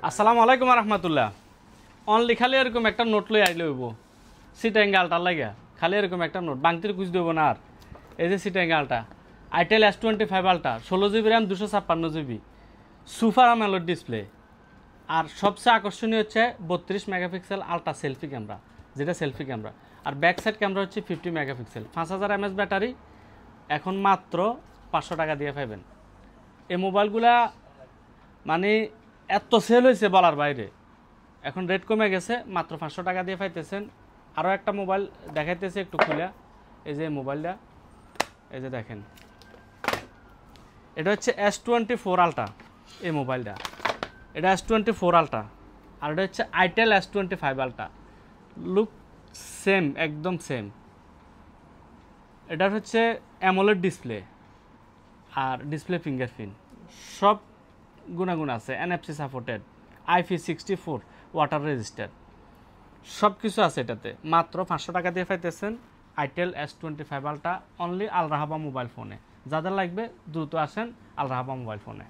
আসসালামু আলাইকুম রহমতুল্লাহ। অনলি খালি এরকম একটা নোট লই আইলে হইব, সিটাঙ্গে আলটার লাগা খালি এরকম একটা নোট বাংতির কুচ দেবো না। আর এই যে সিটাঙ্গে আলটা itel S25 ultra 16 GB RAM 256 GB super AMOLED display. আর সবচেয়ে আকর্ষণীয় হচ্ছে 32 মেগাপিক্সেল আলট্রা সেলফি ক্যামেরা, যেটা সেলফি ক্যামেরা। আর ব্যাক সাইড ক্যামেরা হচ্ছে 50 মেগাপিক্সেল, 5000 mAh ব্যাটারি। এখন মাত্র 500 টাকা দিয়ে পাইবেন। এই মোবাইলগুলা মানে এত সেল হয়েছে বলার বাইরে। এখন রেট কমে গেছে, মাত্র 500 টাকা দিয়ে পাইতেছেন। আরও একটা মোবাইল দেখাইতেছে একটু খুলে। এই যে মোবাইলটা, এই যে দেখেন, এটা হচ্ছে S24 আলট্রা। এই মোবাইলটা এটা S24 আলট্রা, আর এটা হচ্ছে itel S25 ultra. Look same, একদম সেম। এটার হচ্ছে অ্যামোলেড ডিসপ্লে আর ডিসপ্লে ফিঙ্গারপ্রিন্ট, সব গুণাগুণ আছে। NFC supported, IP64 water register, সব কিছু আছে এটাতে। মাত্র 500 টাকা দিয়ে পাইতেছেন আইটেল S25 আলট্রা, অনলি আল রাহাবা মোবাইল ফোনে। যাদের লাগবে দ্রুত আসেন আল রাহাবা মোবাইল ফোনে।